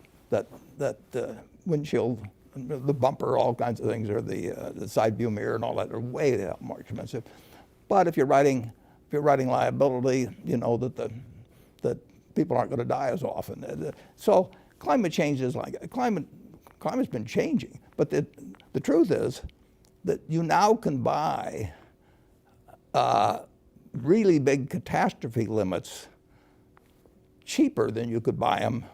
windshield, the bumper, all kinds of things, or the side view mirror and all that are way more expensive. But if you're writing liability, you know that people aren't going to die as often. So climate change is climate's been changing. But the truth is that you now can buy really big catastrophe limits cheaper than you could buy them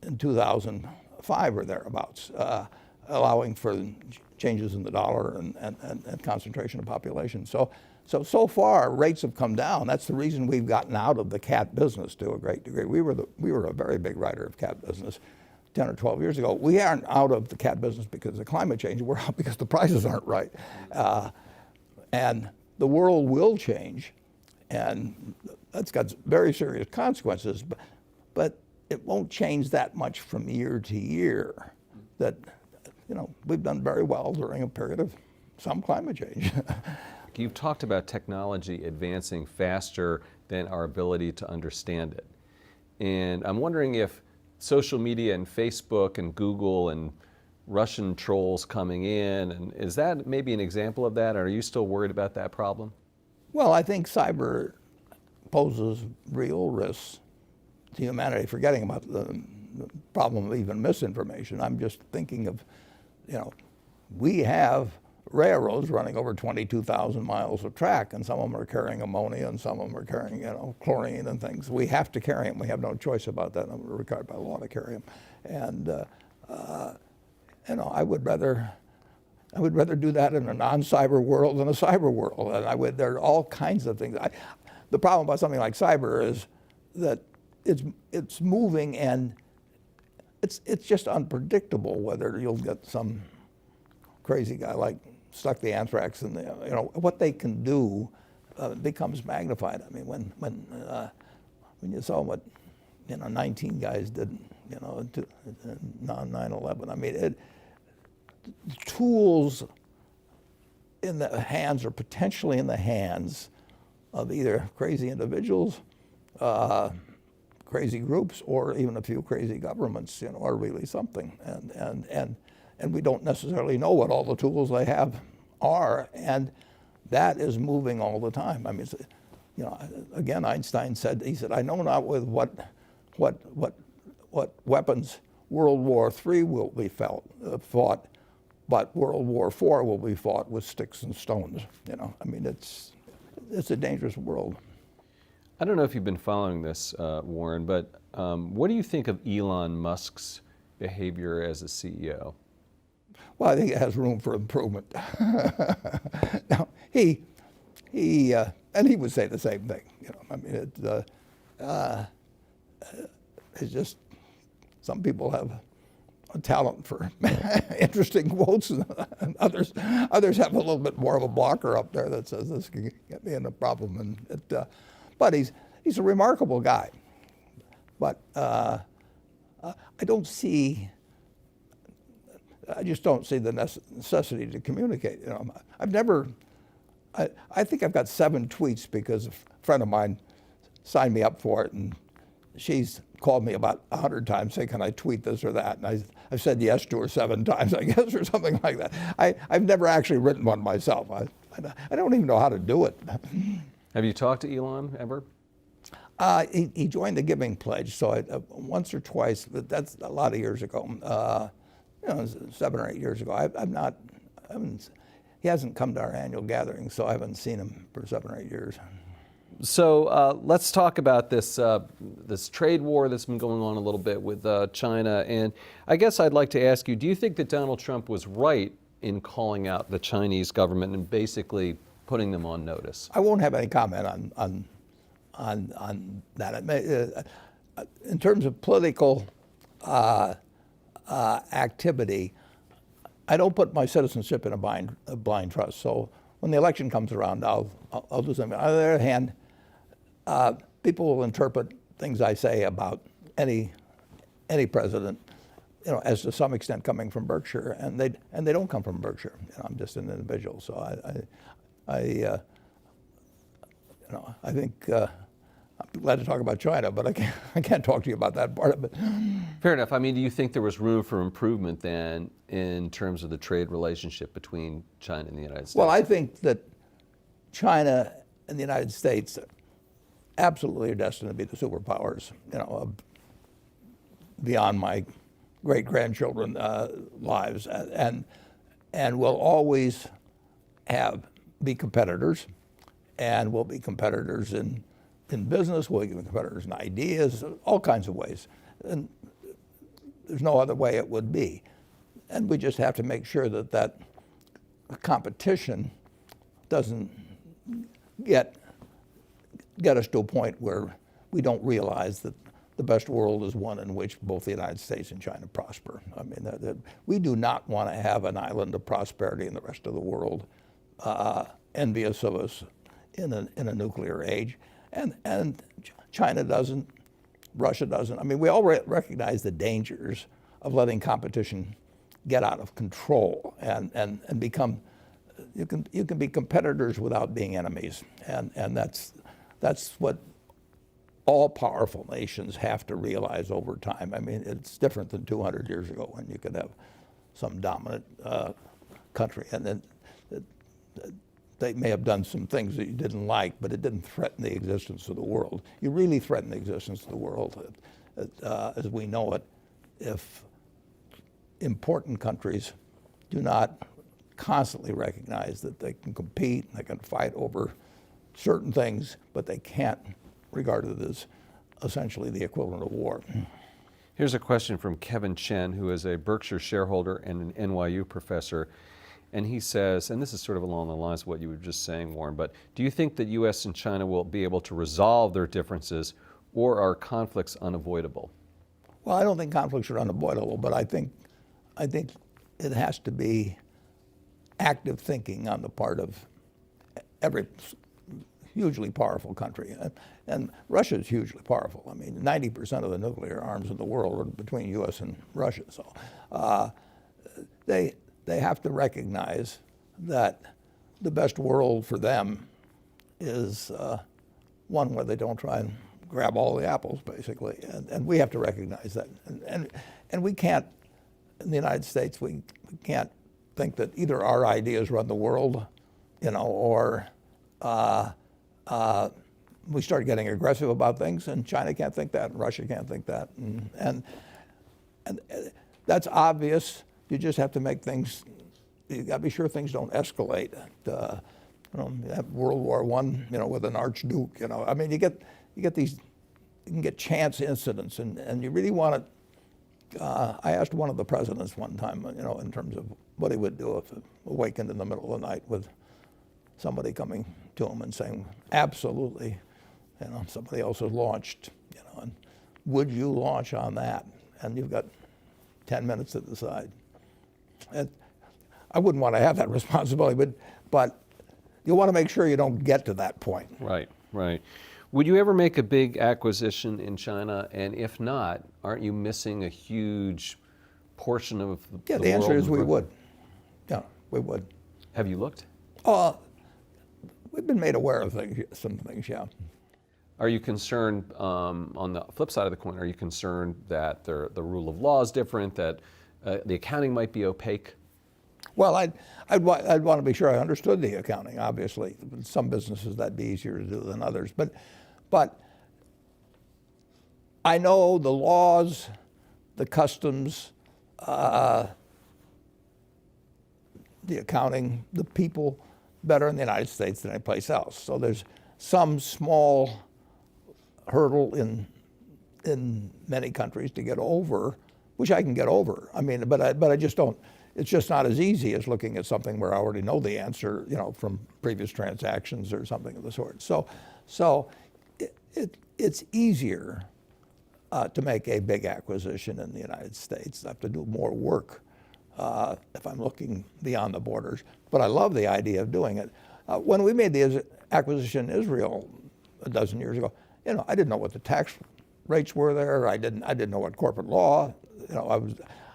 in 2005 or thereabouts, allowing for changes in the dollar and concentration of population. So far, rates have come down. That's the reason we've gotten out of the cat business to a great degree. We were a very big writer of cat business 10 or 12 years ago. We aren't out of the cat business because of climate change. We're out because the prices aren't right. And the world will change, and that's got very serious consequences, but it won't change that much from year to year. That, we've done very well during a period of some climate change.
You've talked about technology advancing faster than our ability to understand it. And I'm wondering if social media and Facebook and Google and Russian trolls coming in, and is that maybe an example of that? Or are you still worried about that problem?
Well, I think cyber poses real risks to humanity, forgetting about the problem of even misinformation. I'm just thinking of, we have railroads running over 22,000 miles of track, and some of them are carrying ammonia, and some of them are carrying, chlorine and things. We have to carry them. We have no choice about that. We're required by law to carry them. And I would rather do that in a non-cyber world than a cyber world. And there are all kinds of things. The problem about something like cyber is that it's moving, and it's just unpredictable whether you'll get some crazy guy like stuck the anthrax in the, what they can do becomes magnified. I mean, when you saw what 19 guys did, on 9/11. I mean, the tools in the hands, or potentially in the hands, of either crazy individuals, crazy groups, or even a few crazy governments, are really something. And we don't necessarily know what all the tools they have are, and that is moving all the time. I mean, again, Einstein said, I know not with what weapons World War III will be fought, but World War IV will be fought with sticks and stones. I mean, it's a dangerous world.
I don't know if you've been following this, Warren, but what do you think of Elon Musk's behavior as a CEO?
Well, I think it has room for improvement. Now, he would say the same thing. I mean, it's just, some people have a talent for interesting quotes, and others have a little bit more of a blocker up there that says this can get me in a problem. But he's a remarkable guy. But I just don't see the necessity to communicate. I think I've got 7 tweets because a friend of mine signed me up for it, and she's called me about 100 times saying, can I tweet this or that? And I've said yes to her 7 times, I guess, or something like that. I've never actually written one myself. I don't even know how to do it.
Have you talked to Elon ever?
He joined the Giving Pledge, so once or twice, but that's a lot of years ago. 7 or 8 years ago. He hasn't come to our annual gathering, so I haven't seen him for 7 or 8 years.
So let's talk about this trade war that's been going on a little bit with China. And I guess I'd like to ask you, do you think that Donald Trump was right in calling out the Chinese government and basically putting them on notice?
I won't have any comment on that. In terms of political activity, I don't put my citizenship in a blind trust. So when the election comes around, I'll do something. On the other hand, people will interpret things I say about any any president, as to some extent coming from Berkshire, and they don't come from Berkshire. I'm just an individual, so I think I'm glad to talk about China, but I can't talk to you about that part of it.
Fair enough. I mean, do you think there was room for improvement then in terms of the trade relationship between China and the United States?
Well, I think that China and the United States absolutely are destined to be the superpowers, beyond my great-grandchildren lives, and will always be competitors, and will be competitors in business, we'll be competitors in ideas, all kinds of ways. And there's no other way it would be. And we just have to make sure that competition doesn't get us to a point where we don't realize that the best world is one in which both the United States and China prosper. I mean, we do not want to have an island of prosperity in the rest of the world, envious of us in a nuclear age. And China doesn't, Russia doesn't. I mean, we all recognize the dangers of letting competition get out of control and become, you can be competitors without being enemies. And that's what all powerful nations have to realize over time. I mean, it's different than 200 years ago when you could have some dominant country, and then they may have done some things that you didn't like, but it didn't threaten the existence of the world. You really threaten the existence of the world, as we know it, if important countries do not constantly recognize that they can compete, they can fight over certain things, but they can't regard it as essentially the equivalent of war.
Here's a question from Kevin Chen, who is a Berkshire shareholder and an NYU professor. And he says, and this is sort of along the lines of what you were just saying, Warren, but do you think that U.S. and China will be able to resolve their differences, or are conflicts unavoidable?
Well, I don't think conflicts are unavoidable, but I think it has to be active thinking on the part of every hugely powerful country. And Russia is hugely powerful. I mean, 90% of the nuclear arms in the world are between U.S. and Russia. So they have to recognize that the best world for them is one where they don't try and grab all the apples, basically. And we have to recognize that. And we can't, in the United States, we can't think that either our ideas run the world, or we start getting aggressive about things, and China can't think that, and Russia can't think that. And that's obvious. You just have to make things, you got to be sure things don't escalate. You have World War I, with an archduke, I mean, you get these, you can get chance incidents, and you really want to, I asked one of the presidents one time, in terms of what he would do if he awakened in the middle of the night with somebody coming to him and saying, absolutely, somebody else has launched, and would you launch on that? And you've got 10 minutes to decide. And I wouldn't want to have that responsibility, but you want to make sure you don't get to that point.
Right, right. Would you ever make a big acquisition in China? And if not, aren't you missing a huge portion of the world?
Yeah, the answer is we would. Yeah, we would.
Have you looked?
We've been made aware of some things, yeah.
Are you concerned, on the flip side of the coin, are you concerned that the rule of law is different, that the accounting might be opaque?
Well, I'd want to be sure I understood the accounting, obviously. Some businesses that'd be easier to do than others. But I know the laws, the customs, the accounting, the people better in the United States than any place else. So there's some small hurdle in many countries to get over, which I can get over. I mean, but I just don't. It's just not as easy as looking at something where I already know the answer, from previous transactions or something of the sort. So it's easier to make a big acquisition in the United States. I have to do more work if I'm looking beyond the borders. But I love the idea of doing it. When we made the acquisition in Israel a dozen years ago, I didn't know what the tax rates were there. I didn't know what corporate law.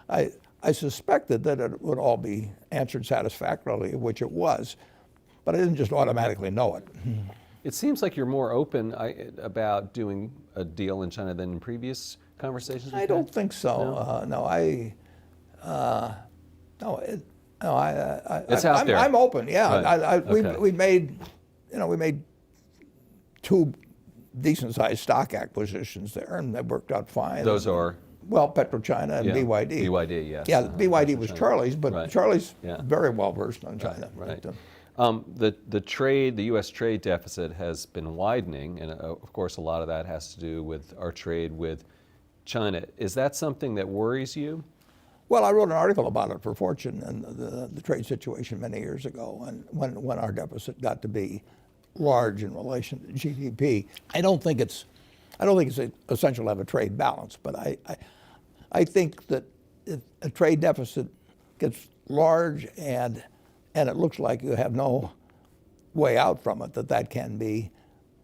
I suspected that it would all be answered satisfactorily, which it was, but I didn't just automatically know it.
It seems like you're more open about doing a deal in China than in previous conversations we've
I don't
had?
think so.
It's out there.
I'm open. Yeah,
Right. Okay.
we made 2 decent-sized stock acquisitions there, and that worked out fine.
Those are?
Well, PetroChina and BYD.
BYD, yes.
Yeah, BYD was Charlie's, but
Right.
Charlie's
Yeah.
very well versed on China.
Right.
But,
The U.S. trade deficit has been widening, and of course a lot of that has to do with our trade with China. Is that something that worries you?
well, I wrote an article about it for Fortune and the trade situation many years ago, and when our deficit got to be large in relation to GDP. I don't think it's essential to have a trade balance, but I think that if a trade deficit gets large and it looks like you have no way out from it, that can be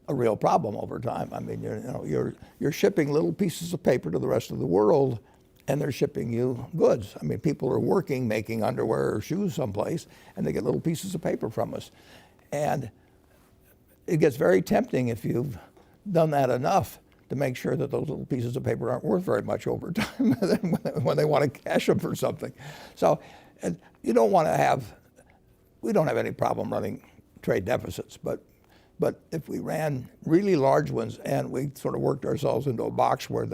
a real problem over time. I mean, you're shipping little pieces of paper to the rest of the world, and they're shipping you goods. I mean, people are working, making underwear or shoes someplace, and they get little pieces of paper from us. And it gets very tempting if you've done that enough to make sure that those little pieces of paper aren't worth very much over time when they want to cash them for something. So you don't want to have, we don't have any problem running trade deficits, but if we ran really large ones and we sort of worked ourselves into a box where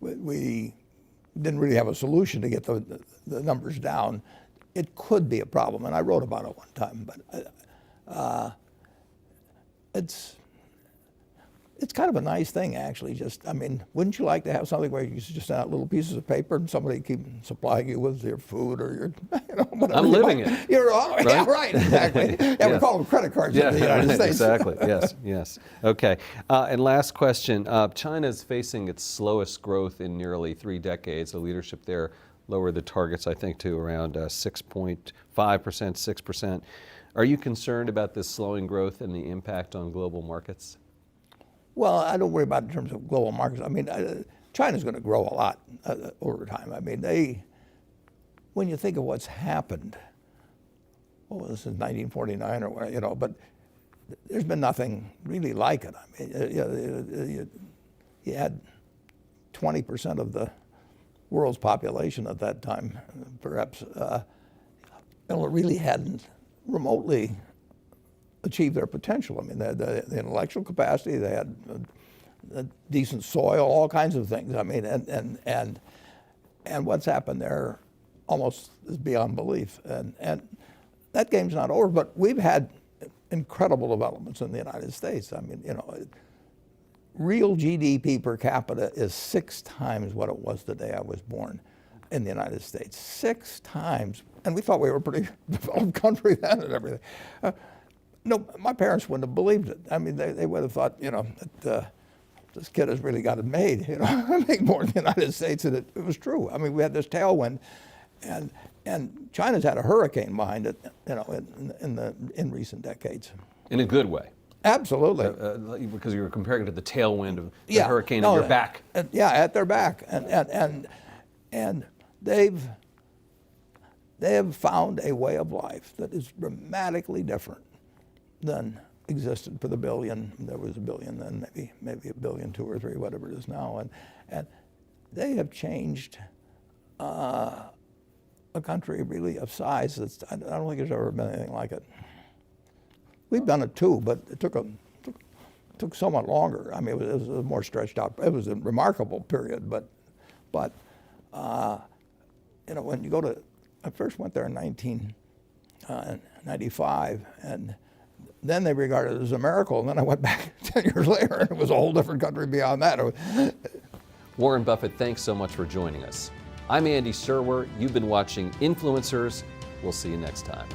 we didn't really have a solution to get the numbers down, it could be a problem. And I wrote about it one time, but it's kind of a nice thing, actually. I mean, wouldn't you like to have something where you just send out little pieces of paper and somebody keep supplying you with your food or your, whatever.
I'm living it.
Right? Yeah, right, exactly. Yeah, we call them credit cards in the United States.
Exactly, yes. Okay, and last question. China is facing its slowest growth in nearly 3 decades. The leadership there lowered the targets, I think, to around 6.5%, 6%. Are you concerned about this slowing growth and the impact on global markets?
Well, I don't worry about it in terms of global markets. I mean, China's going to grow a lot over time. I mean, when you think of what's happened, well, this is 1949 or whatever, but there's been nothing really like it. I mean, you had 20% of the world's population at that time, perhaps, really hadn't remotely achieve their potential. I mean, they had the intellectual capacity, they had a decent soil, all kinds of things. I mean, and what's happened there almost is beyond belief. And that game's not over, but we've had incredible developments in the United States. I mean, real GDP per capita is 6 times what it was the day I was born in the United States. 6 times. And we thought we were a pretty developed country then and everything. No, my parents wouldn't have believed it. I mean, they would have thought, that this kid has really got it made. I make more in the United States, and it was true. I mean, we had this tailwind, and China's had a hurricane behind it, in recent decades.
In a good way.
Absolutely.
Because you were comparing it to the tailwind of the hurricane at your back.
At their back, and they have found a way of life that is dramatically different than existed for the billion. There was a billion then, maybe a billion, 2 or 3, whatever it is now, and they have changed a country really of size. I don't think there's ever been anything like it. We've done it too, but it took somewhat longer. I mean, it was a more stretched out. It was a remarkable period, but when you go to, I first went there in 1995, and then they regarded it as a miracle, and then I went back 10 years later, and it was a whole different country beyond that.
Warren Buffett, thanks so much for joining us. I'm Andy Serwer. You've been watching Influencers. We'll see you next time.